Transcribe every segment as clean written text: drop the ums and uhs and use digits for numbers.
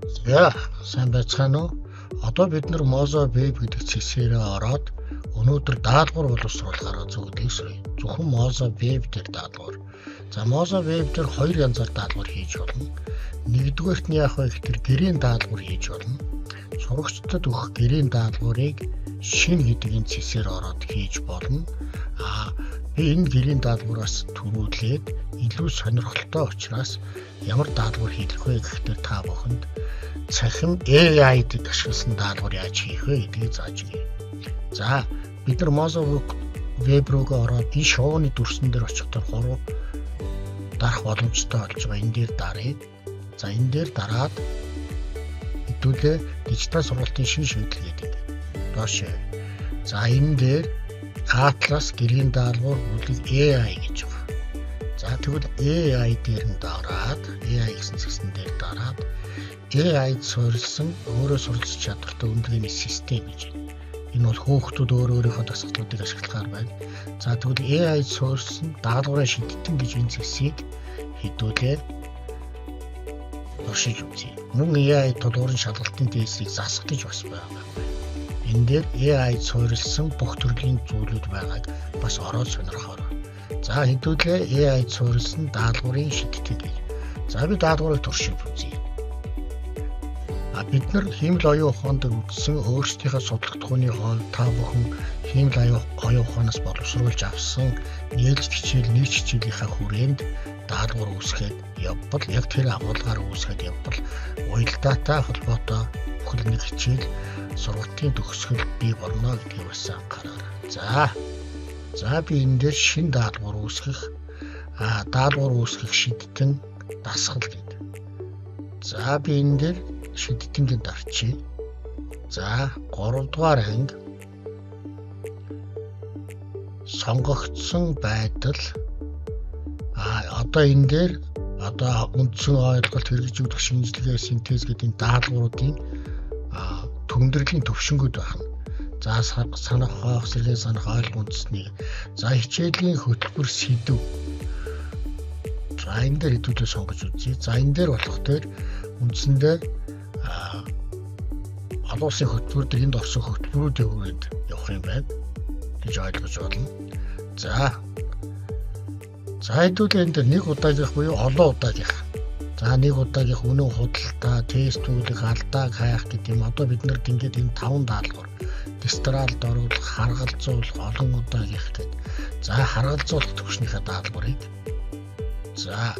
За, сайн байцгаана уу? Одоо бид нар Moza Web гэдэг цэсгээрээ ороод өнөөдөр даалгавар боловсруулахаараа зөвлөдгийг сууя. Зөвхөн Moza Web дээр даалгавар. За, Moza Web дээр хоёр янзаар даалгавар хийж болно. Нэгдүгээрт нь яах вэ гэхээр гэрийн даалгавар хийж болно. Сурагчдад өгөх гэрийн даалгаврыг шинэ гэдэг энэ цэсээр ороод хийж болно. Би энэ гэрийн даалгавраас төрүүлээд илүү сонирхолтой учраас ямар даалгавар хийх вэ гэхдээ та бүхэнд цахим AI-д ашигласан даалгавар яаж хийх вэ гэдгийг зааж өгье. За, бид нар Moza Web руугаа ороод энэ шоуны дүрсэн дээр очихдоор 3 дарах боломжтой болж байгаа. Энэ дээр даръя. За, энэ дээр дараад хэдүүлээ дижитал сургалтын шинэ шийдэл гэдэг. Доош. За, энэ дээр Atlas гэрийн даалгавар бүлэг AI гэж байна. За, тэгвэл AI дээр нь дараад AI гэсэн зэгсэн дээр дараад AI-д суурилсан өөрөө суралцах чадвартай үнэлгээний систем гэж байна. Энэ бол хүүхдүүд өөрийнхөө дасгалуудыг ашиглахаар байна. За, тэгвэл AI-д суурилсан даалгаврын шийдтэн гэж энэ зэгсийг хэдүүлээ туршиж үзье. Мөн AI тулгуурын шалгалтын тестийг засах гэж бас байгаа. Энэ дээр AI-д суурилсан бүх төрлийн зүйлүүд байгааг бас ороод сонирхоор. За, хэдүүлээ AI-д суурилсан даалгаврын шийдтэн гэж. За, би даалгаврыг туршиж үзье. Бид нар хиймэл оюун ухаанд үзсэн өөрсдийнхөө судлагдахууны хоол та бүхэн хиймэл оюун ухаанаас боловсруулж авсан нээлт хичээл нэг хичээлийнхаа хүрээнд даалгавар үүсгээд явбал яг тэр агуулгаар үүсгээд явбал уялдаатай холбоотой бүхэл нэг хичээл сургалтын төгсгөл бий болно гэдгийг бас анхаараа. За би энэ дээр шинэ даалгавар үүсгэх шийдтэн дасгал гэдэг. За, би энэ дээр шийдтэнгэнд орчие. За, 3 дугаар анги сонгогдсон байдал. Одоо энэ дээр үндсэн ойлголт хэрэгжүүлэх шинжилгээ синтез гэдэг даалгавруудын төгндрлийн төвшингүүд байна. За, санах хоох, сэргээ санах ойлголт үндэснийг. За, хичээлийн хөтөлбөр сэдв. За, энэ дээр хэдүүлээ сонгож үзье. За, энэ дээр болох дээр үндсэндээ олон улсын хөтөлбөр дээр энд орсон хөтөлбөрүүдийн хүрээнд явах юм байна гэж ойлгож байна. За, хэдүүлээ энэ дээр нэг удаагийнх буюу олон удаагийнх. За, нэг удаагийнх үнэн худалдаа, тест үйлэх, алдааг хайх гэдэг юм. Одоо бид нар ингээд энэ 5 даалгавар. Дистралд оруулах, харгалзуулах, олон удаагийнх гэдэг. За, харгалзуулах төвшнийхээ даалгаврыг. За,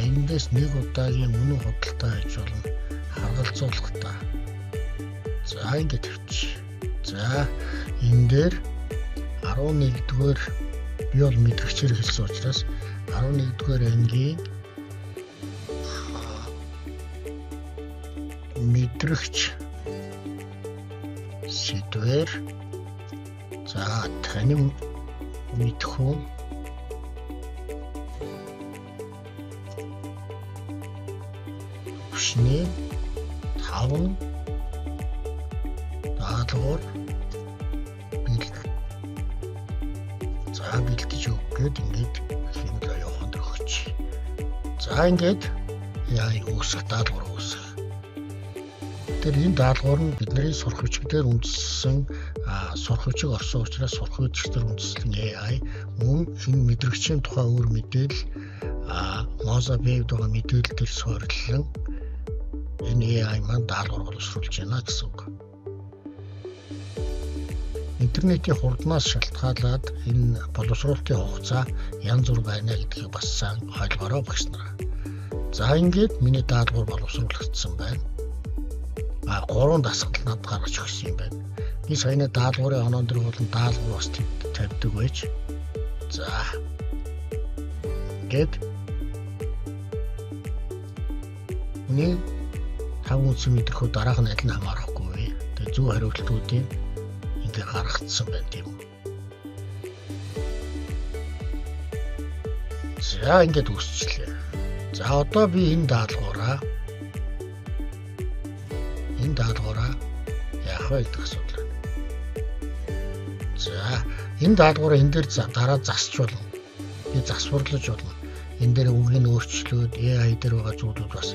эндээс нэг удаагийн үнэн худалдаа хийж болно. Харгалзуулах та. За, ингээд тавьчих. За, энэ дээр 11-р би бол мэдрэгчээр хэлсэн учраас 11-р ангийн мэдрэгч сэдвэр. За, танин мэдэх үү? Төвшний 5 даалгавар бэлэг. За, бэлдэж өгөөд ингээд хиймэл оюун ухаанд өгч. За, ингээд AI үүсэх даалгавар үүсэх. Тэр энэ даалгавар нь бидний сурах бичгээр үндэслэн сурах бичиг орсон учраас сурах бичгээр үндэслэн AI мөн энэ мэдрэгчийн тухай өөр мэдээлэл Moza Web-д байгаа мэдээлэл төр суурилсан энэ AI маань даалгавар боловсруулж байна гэсэн үг. Интернетийн хурднаас шалтгаалаад энэ боловсруулалтын хугацаа янз бүр байна гэдгийг бас сайн ойлгоорой багш нараа. За, ингээд миний даалгавар боловсруулагдсан байна. 3 дасгал над гаргаж өгсөн юм байна. Би саяны даалгаврын оноон дээр болон даалгавар бас тавьдаг байж. За, ингээд үний 5 үндсэн мэдрэхүү дараах нь аль нь хамаарахгүй. Тэгээ зөв хариултуудыг ингээд гаргацсан байна тийм үү. За, ингээд үсчлээ. За, одоо би энэ даалгавраа яах вэ гэдэг асуудал байна. За, энэ даалгавраа энэ дээр дараа засч болно. Би засварлаж болно. Энэ дээр үгийг өөрчлөөд AI дээр байгаа зүйлүүд бас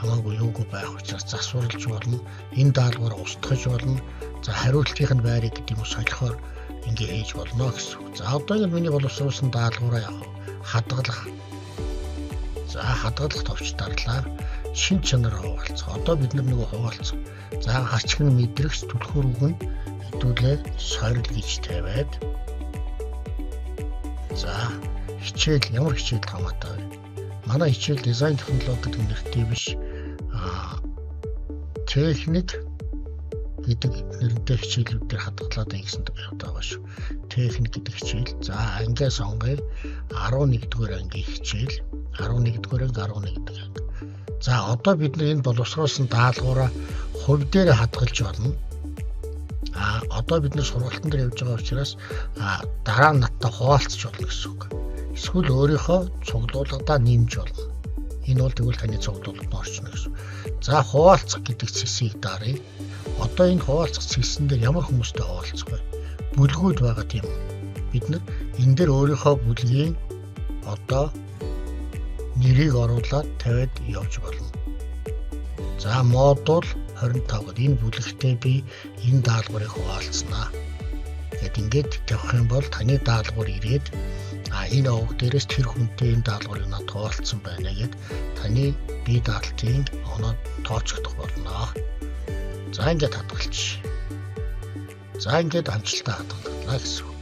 хамаагүй юугүй байх учраас засварлаж болно. Энэ даалгавраа устгах болно. За хариултын байрыг гэдэг юм солихоор ингээ хийж болно гэсэн үг. За одоо ингэ миний боловсруулсан даалгавраа явах хадгалах. За хадгалах товч дарлаа. Шин чанар хуваалцах. Одоо бид нэг хуваалцах. За гарчиг нь мэдрэгс түлхүүр үгэн хэдүүлээ сорил гэж тавиад. За хичээл ямар хичээл хамаатай вэ? Манай хичээл дизайн технологи гэдэг нэртэй биш. Техник гэдэг нэртэй хичээлүүдээр хадгалаад ингэсэн явдаг байгаа шүү. Техник гэдэг хичээл. За ангиа сонгоё. 11-р ангийн хичээл. 11-р анги 11 гэдэг. За одоо бид энэ боловсруулсан даалгавраа хувь дээр хадгалж болно. Одоо бид нэр сургалтын дээр явж байгаа учраас дараа нь надтай хуваалцаж болно гэсэн үг. Эсвэл өөрийнхөө цуглуулгадаа нэмж болно. Энэ бол тэгвэл таны цуглуулгад орчихно гэсэн. За хуваалцах гэдэг цэсийг даръя. Одоо энэ хуваалцах цэсэн дээр ямар хүмүүстэй хуваалцах вэ? Бүлгүүд байгаа тийм. Бид нар энэ дээр өөрийнхөө бүлгийн одоо нэрийг оруулаад тавиад явж болно. За модуль 25 гэдэг энэ бүлэгтээ би энэ даалгаврыг хуваалцсанаа. Гэт ингээд тавих юм бол таны даалгавар ирээд энэ овог дээрээс тэр хүнтэй энэ даалгаврыг над хуваалцсан байна гэд таны бие даалтын оноо тооцогдох болно. За ингээд хадгалж. За ингээд амжилттай хадгаллаа гэсэн.